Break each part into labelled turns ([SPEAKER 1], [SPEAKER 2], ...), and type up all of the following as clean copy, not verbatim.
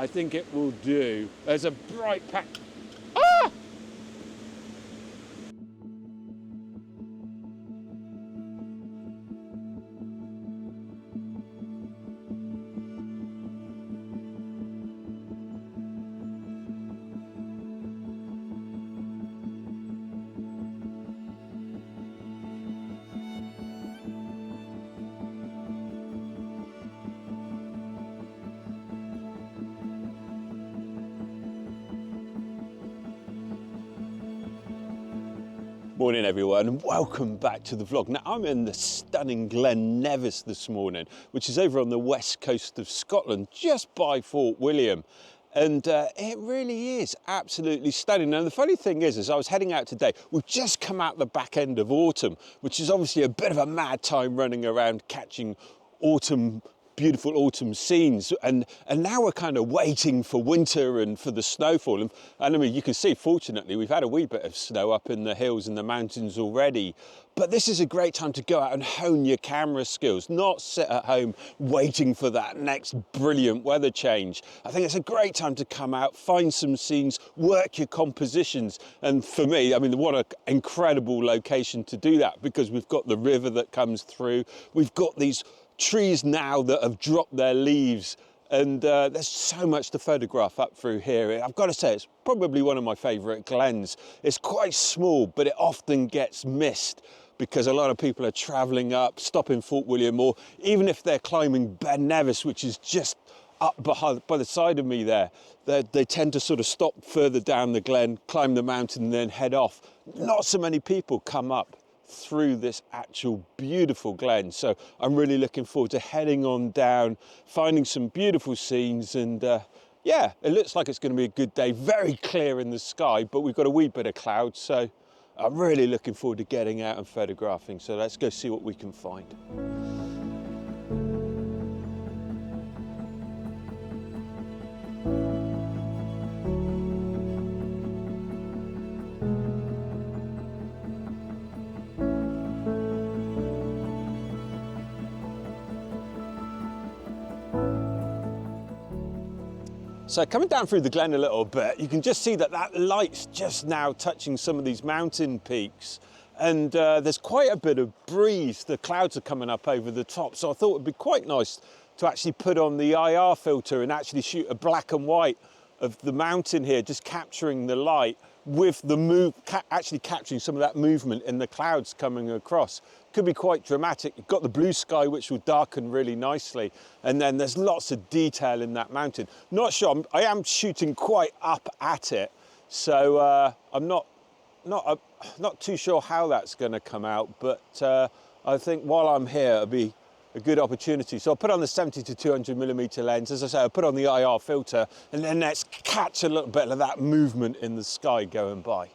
[SPEAKER 1] I think it will do. There's a bright patch. Ah! Morning everyone, and welcome back to the vlog. Now I'm in the stunning Glen Nevis this morning, which is over on the west coast of Scotland, just by Fort William. And it really is absolutely stunning. And the funny thing is, as I was heading out today, we've just come out the back end of autumn, which is obviously a bit of a mad time running around catching beautiful autumn scenes, and now we're kind of waiting for winter and for the snowfall. And I mean, you can see, fortunately, we've had a wee bit of snow up in the hills and the mountains already. But this is a great time to go out and hone your camera skills, not sit at home waiting for that next brilliant weather change. I think it's a great time to come out, find some scenes, work your compositions. And for me, I mean, what an incredible location to do that, because we've got the river that comes through. We've got these trees now that have dropped their leaves, and there's so much to photograph up through here. I've got to say, it's probably one of my favourite glens. It's quite small, but it often gets missed because a lot of people are travelling up, stopping Fort William, or even if they're climbing Glen Nevis, which is just up by the side of me there, they tend to sort of stop further down the glen, climb the mountain and then head off. Not so many people come up through this actual beautiful glen. So I'm really looking forward to heading on down, finding some beautiful scenes, and yeah, it looks like it's going to be a good day. Very clear in the sky, but we've got a wee bit of cloud, so I'm really looking forward to getting out and photographing. So let's go see what we can find. So coming down through the glen a little bit, you can just see that light's just now touching some of these mountain peaks. And there's quite a bit of breeze. The clouds are coming up over the top. So I thought it'd be quite nice to actually put on the IR filter and actually shoot a black and white of the mountain here, just capturing the light with the actually capturing some of that movement in the clouds coming across. Could be quite dramatic. You've got the blue sky, which will darken really nicely, and then there's lots of detail in that mountain. Not sure, I am shooting quite up at it, so I'm not too sure how that's going to come out, but I think while I'm here, it'll be a good opportunity. So I'll put on the 70 to 200mm lens. As I say, I'll put on the IR filter, and then let's catch a little bit of that movement in the sky going by.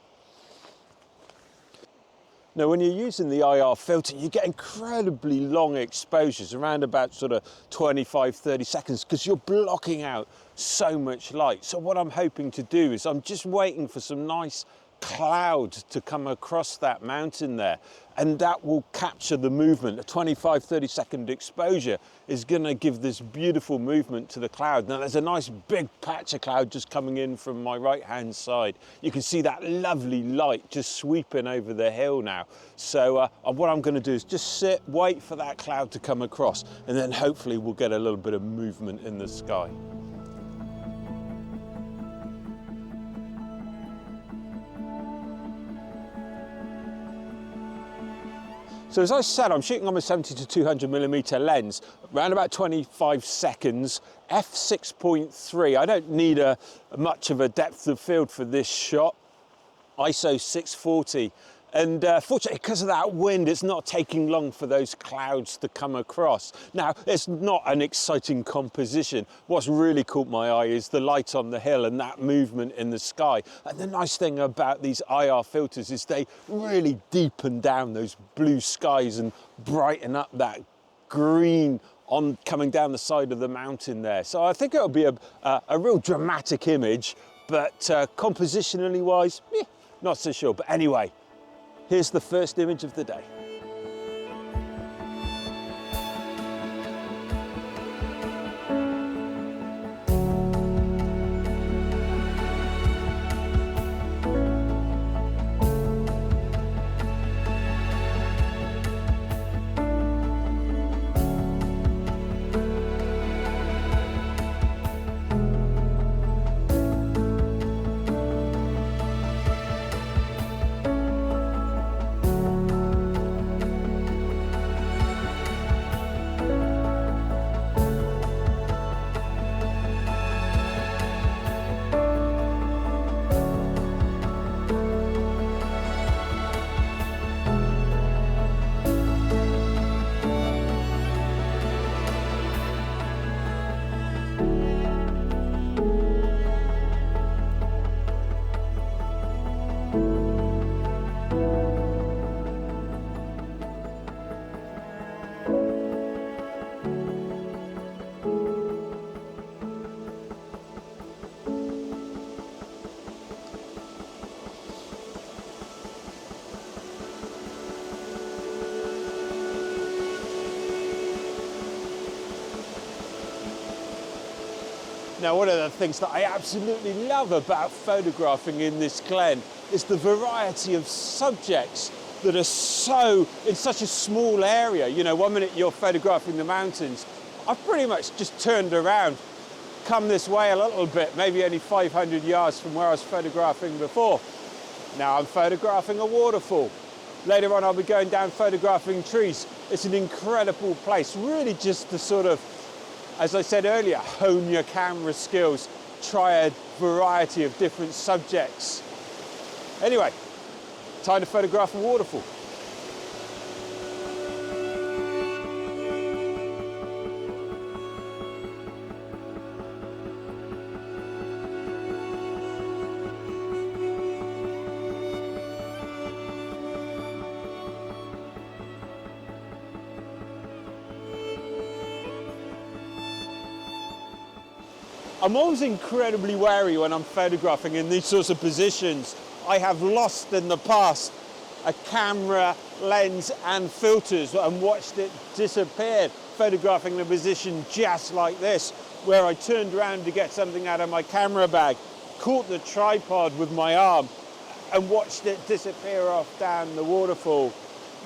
[SPEAKER 1] Now, when you're using the IR filter, you get incredibly long exposures, around about sort of 25, 30 seconds, because you're blocking out so much light. So what I'm hoping to do is I'm just waiting for some nice cloud to come across that mountain there, and that will capture the movement. A 25, 30 second exposure is going to give this beautiful movement to the cloud. Now there's a nice big patch of cloud just coming in from my right hand side. You can see that lovely light just sweeping over the hill now. So what I'm going to do is just sit, wait for that cloud to come across, and then hopefully we'll get a little bit of movement in the sky. So as I said, I'm shooting on my 70 to 200mm lens, around about 25 seconds, f6.3. I don't need much of a depth of field for this shot, ISO 640. And fortunately, because of that wind, it's not taking long for those clouds to come across. Now, it's not an exciting composition. What's really caught my eye is the light on the hill and that movement in the sky. And the nice thing about these IR filters is they really deepen down those blue skies and brighten up that green coming down the side of the mountain there. So I think it'll be a real dramatic image, but compositionally wise, not so sure. But anyway, here's the first image of the day. Now, one of the things that I absolutely love about photographing in this glen is the variety of subjects that are in such a small area. You know, one minute you're photographing the mountains. I've pretty much just turned around, come this way a little bit, maybe only 500 yards from where I was photographing before. Now I'm photographing a waterfall. Later on I'll be going down photographing trees. It's an incredible place, really just to sort of, as I said earlier, hone your camera skills, try a variety of different subjects. Anyway, time to photograph a waterfall. I'm always incredibly wary when I'm photographing in these sorts of positions. I have lost in the past a camera, lens and filters and watched it disappear, photographing the position just like this, where I turned around to get something out of my camera bag, caught the tripod with my arm and watched it disappear off down the waterfall,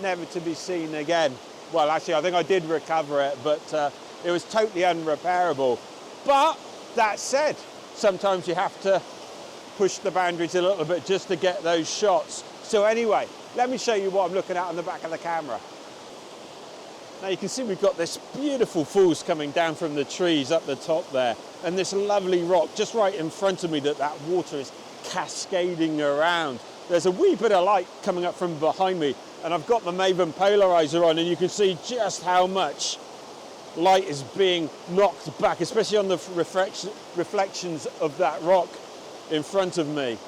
[SPEAKER 1] never to be seen again. Well, actually, I think I did recover it, but it was totally unrepairable. But that said, sometimes you have to push the boundaries a little bit just to get those shots. So anyway, let me show you what I'm looking at on the back of the camera. Now you can see we've got this beautiful falls coming down from the trees up the top there, and this lovely rock just right in front of me that water is cascading around. There's a wee bit of light coming up from behind me, and I've got the Maven polarizer on, and you can see just how much light is being knocked back, especially on the reflections of that rock in front of me.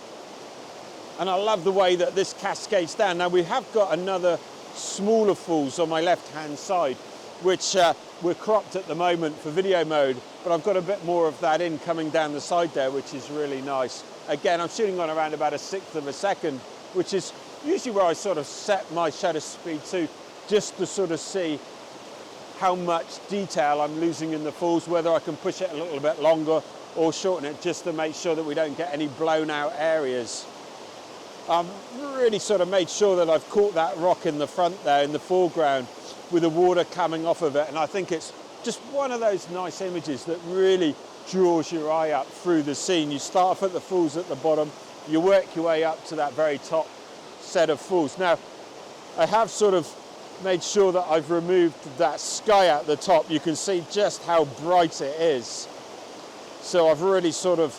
[SPEAKER 1] And I love the way that this cascades down. Now we have got another smaller falls on my left hand side, which we're cropped at the moment for video mode, but I've got a bit more of that in coming down the side there, which is really nice. Again, I'm shooting on around about 1/6 of a second, which is usually where I sort of set my shutter speed to, just to sort of see how much detail I'm losing in the falls, whether I can push it a little bit longer or shorten it, just to make sure that we don't get any blown out areas. I've really sort of made sure that I've caught that rock in the front there, in the foreground, with the water coming off of it, and I think it's just one of those nice images that really draws your eye up through the scene. You start off at the falls at the bottom, you work your way up to that very top set of falls. Now, I have sort of made sure that I've removed that sky at the top. You can see just how bright it is. So I've really sort of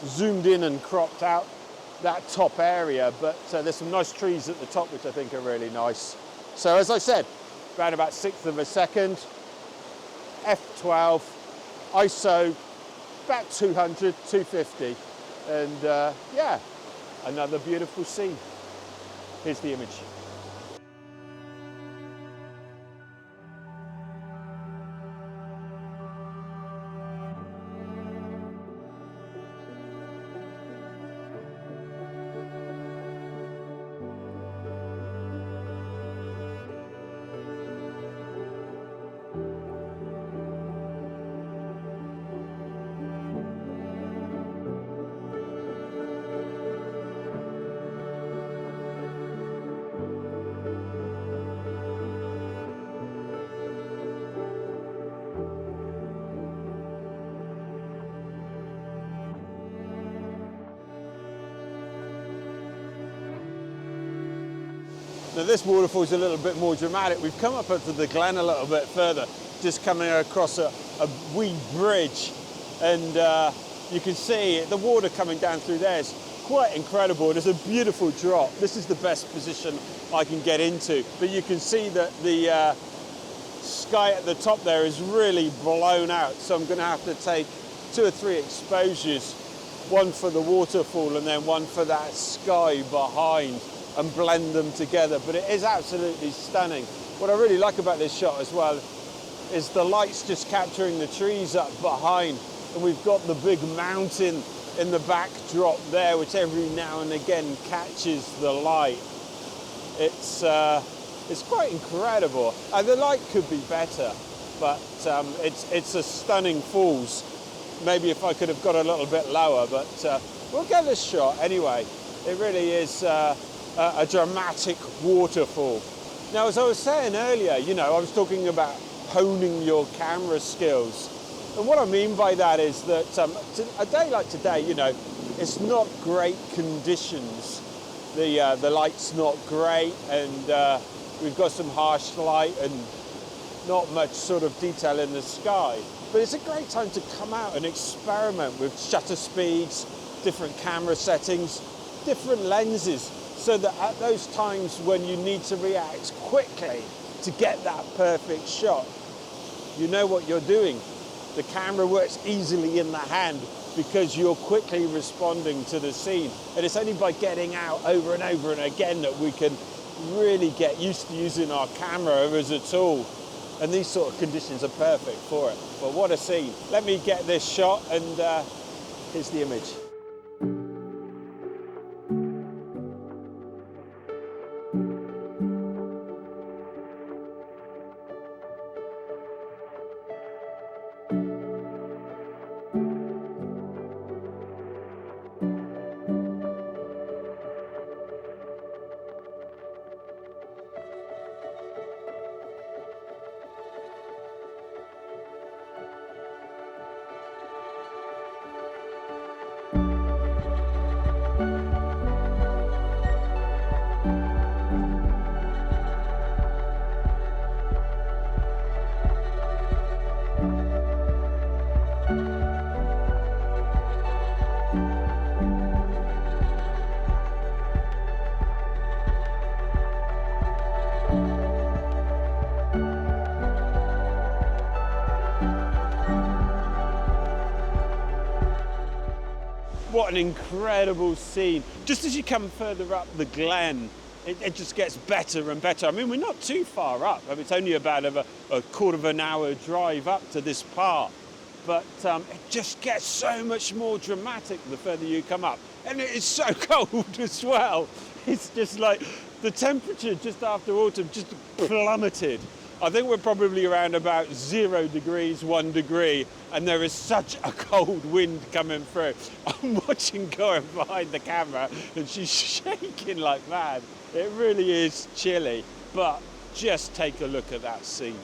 [SPEAKER 1] zoomed in and cropped out that top area, but there's some nice trees at the top which I think are really nice. So as I said, around about 1/6 of a second, f12, ISO about 200, 250, and yeah, another beautiful scene. Here's the image. Now this waterfall is a little bit more dramatic. We've come up into the glen a little bit further, just coming across a wee bridge, and you can see the water coming down through there is quite incredible. It is a beautiful drop. This is the best position I can get into, but you can see that the sky at the top there is really blown out, so I'm going to have to take 2 or 3 exposures, one for the waterfall and then one for that sky behind, and blend them together. But it is absolutely stunning. What I really like about this shot as well is the light's just capturing the trees up behind, and we've got the big mountain in the backdrop there, which every now and again catches the light. It's quite incredible. The light could be better, but it's a stunning falls. maybe if I could have got a little bit lower, but we'll get this shot anyway. It really is a dramatic waterfall. Now, as I was saying earlier, you know, I was talking about honing your camera skills. And what I mean by that is that a day like today, you know, it's not great conditions. The light's not great, and we've got some harsh light and not much sort of detail in the sky. But it's a great time to come out and experiment with shutter speeds, different camera settings, different lenses, so that at those times when you need to react quickly to get that perfect shot, you know what you're doing. The camera works easily in the hand because you're quickly responding to the scene. And it's only by getting out over and over and again that we can really get used to using our camera as a tool. And these sort of conditions are perfect for it. But what a scene. Let me get this shot, and here's the image. What an incredible scene. Just as you come further up the Glen, it just gets better and better. I mean, we're not too far up. I mean, it's only about a quarter of an hour drive up to this part. But it just gets so much more dramatic the further you come up. And it is so cold as well. It's just like the temperature just after autumn just plummeted. I think we're probably around about 0 degrees, 1 degree, and there is such a cold wind coming through. I'm watching Corin behind the camera, and she's shaking like mad. It really is chilly, but just take a look at that scene.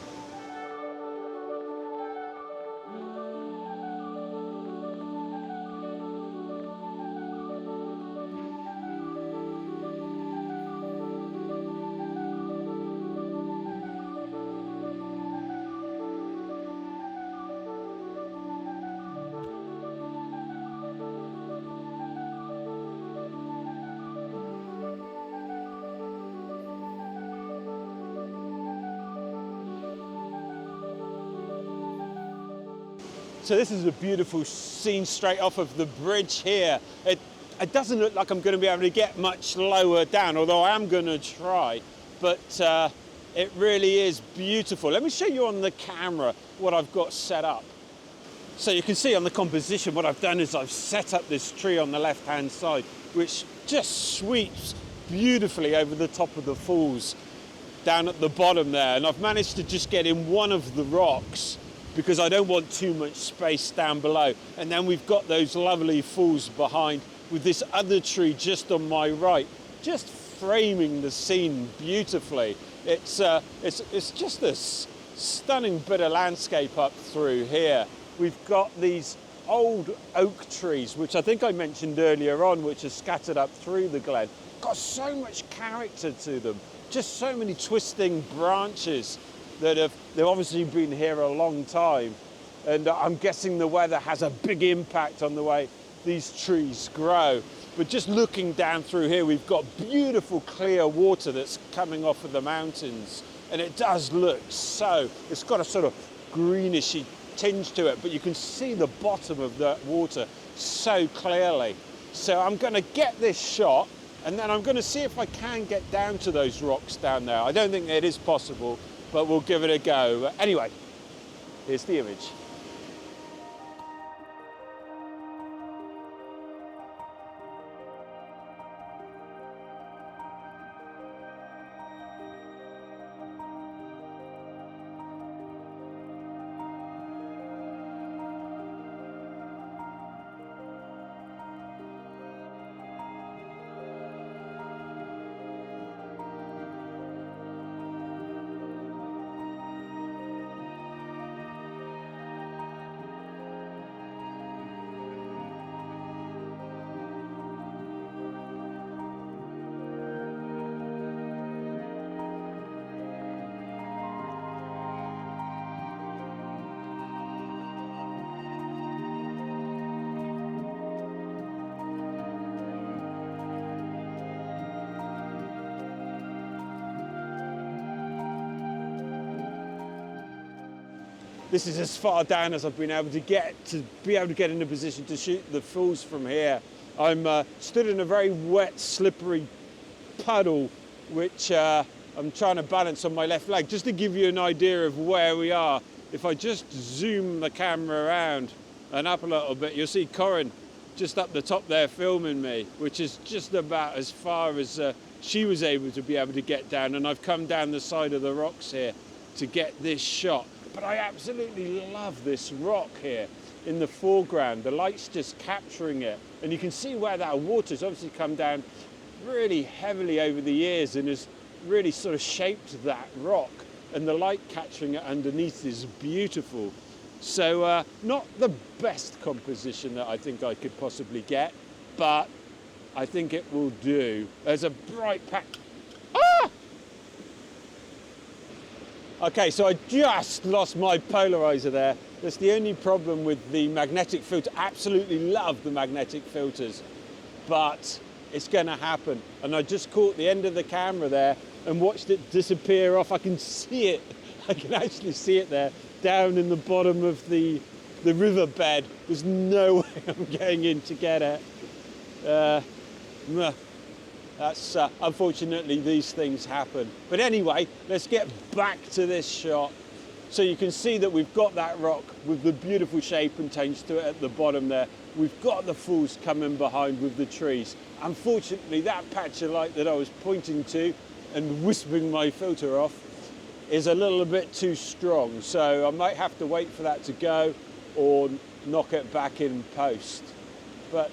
[SPEAKER 1] So this is a beautiful scene straight off of the bridge here. It doesn't look like I'm going to be able to get much lower down, although I am going to try, but it really is beautiful. Let me show you on the camera what I've got set up. So you can see on the composition what I've done is I've set up this tree on the left-hand side, which just sweeps beautifully over the top of the falls down at the bottom there. And I've managed to just get in one of the rocks because I don't want too much space down below. And then we've got those lovely falls behind with this other tree just on my right, just framing the scene beautifully. It's just a stunning bit of landscape up through here. We've got these old oak trees, which I think I mentioned earlier on, which are scattered up through the glen. Got so much character to them, just so many twisting branches that they've obviously been here a long time. And I'm guessing the weather has a big impact on the way these trees grow. But just looking down through here, we've got beautiful clear water that's coming off of the mountains. And it does look so, it's got a sort of greenish tinge to it, but you can see the bottom of that water so clearly. So I'm going to get this shot, and then I'm going to see if I can get down to those rocks down there. I don't think it is possible, but we'll give it a go. Anyway, here's the image. this is as far down as I've been able to get in a position to shoot the falls from here. I'm stood in a very wet, slippery puddle, which I'm trying to balance on my left leg. Just to give you an idea of where we are, if I just zoom the camera around and up a little bit, you'll see Corin just up the top there filming me, which is just about as far as she was able to get down, and I've come down the side of the rocks here to get this shot. But I absolutely love this rock here in the foreground. The light's just capturing it, and you can see where that water's obviously come down really heavily over the years and has really sort of shaped that rock, and the light catching it underneath is beautiful. So not the best composition that I think I could possibly get, but I think it will do. There's a bright patch. Ah! Okay, so I just lost my polarizer there. That's the only problem with the magnetic filter. Absolutely love the magnetic filters, but it's gonna happen. And I just caught the end of the camera there and watched it disappear off. I can see it. I can actually see it there, down in the bottom of the riverbed. There's no way I'm going in to get it. That's unfortunately, these things happen. But anyway, let's get back to this shot. So you can see that we've got that rock with the beautiful shape and tinge to it at the bottom there. We've got the falls coming behind with the trees. Unfortunately, that patch of light that I was pointing to and wisping my filter off is a little bit too strong. So I might have to wait for that to go or knock it back in post. But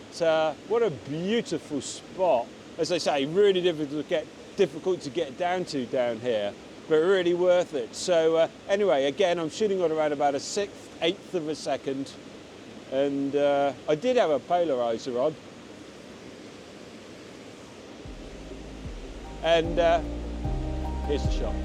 [SPEAKER 1] what a beautiful spot. As I say, really difficult to get down to down here, but really worth it. So anyway, again, I'm shooting on around about a 1/6 of a second, and I did have a polarizer on. And here's the shot.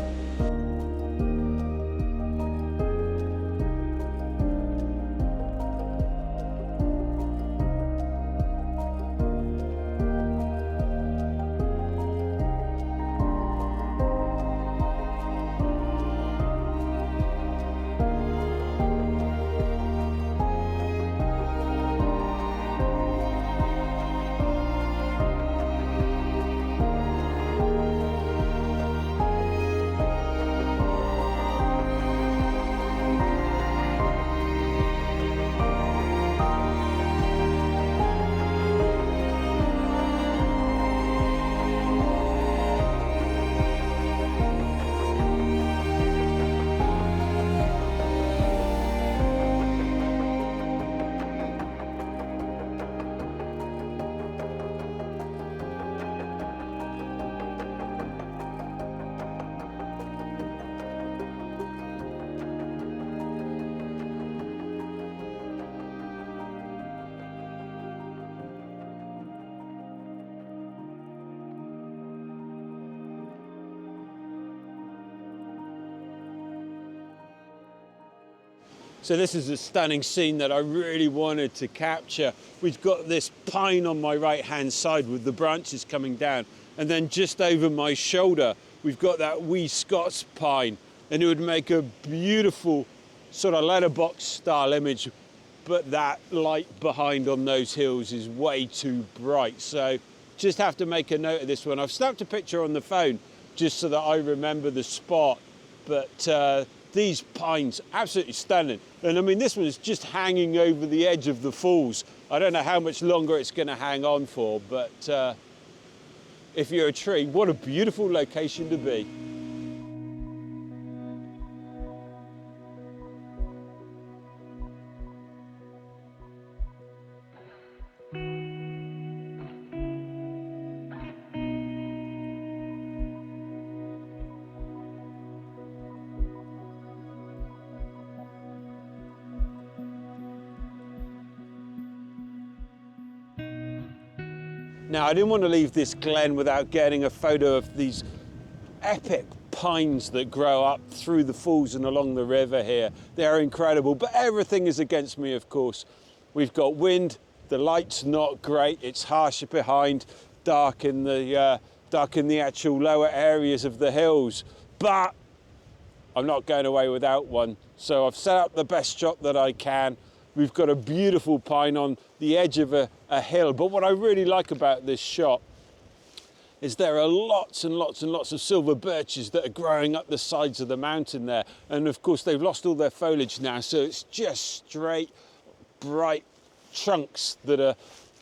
[SPEAKER 1] So this is a stunning scene that I really wanted to capture. We've got this pine on my right-hand side with the branches coming down. And then just over my shoulder, we've got that wee Scots pine. And it would make a beautiful sort of letterbox style image. But that light behind on those hills is way too bright. So just have to make a note of this one. I've snapped a picture on the phone just so that I remember the spot. But these pines, absolutely stunning. And I mean, this one is just hanging over the edge of the falls. I don't know how much longer it's going to hang on for, but if you're a tree, what a beautiful location to be. Now, I didn't want to leave this glen without getting a photo of these epic pines that grow up through the falls and along the river here. They're incredible, but everything is against me, of course. We've got wind, the light's not great, it's harsh behind, dark in the actual lower areas of the hills. But I'm not going away without one. So I've set up the best shot that I can. We've got a beautiful pine on the edge of a hill. But what I really like about this shot is there are lots and lots and lots of silver birches that are growing up the sides of the mountain there. And of course, they've lost all their foliage now. So it's just straight, bright trunks that are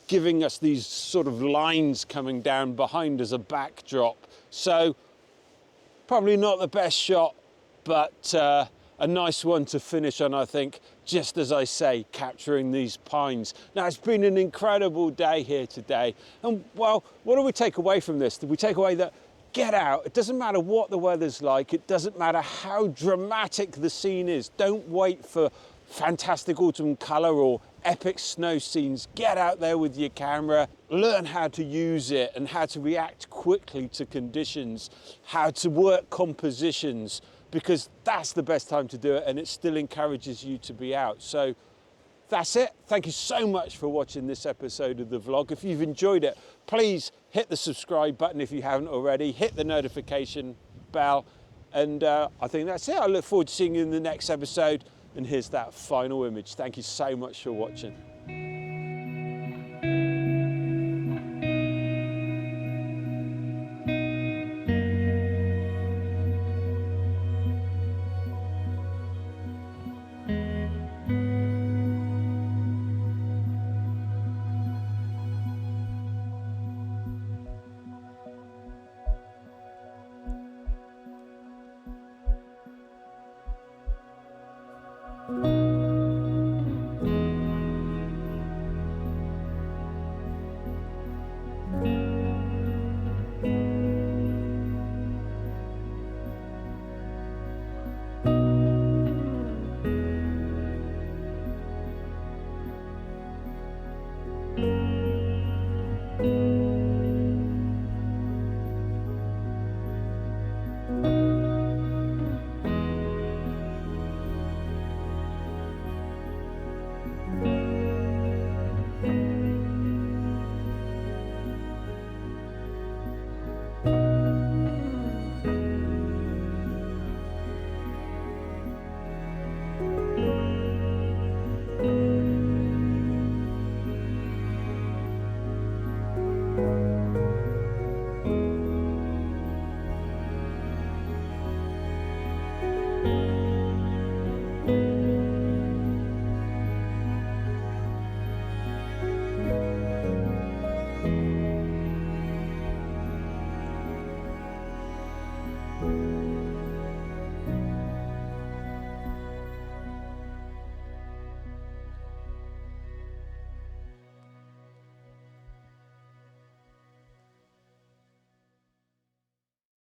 [SPEAKER 1] giving us these sort of lines coming down behind as a backdrop. So probably not the best shot, but a nice one to finish on, I think, just as I say, capturing these pines. Now, it's been an incredible day here today. And well, what do we take away from this? Did we take away that get out? It doesn't matter what the weather's like. It doesn't matter how dramatic the scene is. Don't wait for fantastic autumn colour or epic snow scenes. Get out there with your camera, learn how to use it and how to react quickly to conditions, how to work compositions, because that's the best time to do it and it still encourages you to be out. So that's it. Thank you so much for watching this episode of the vlog. If you've enjoyed it, please hit the subscribe button if you haven't already, hit the notification bell, and I think that's it. I look forward to seeing you in the next episode, and here's that final image. Thank you so much for watching.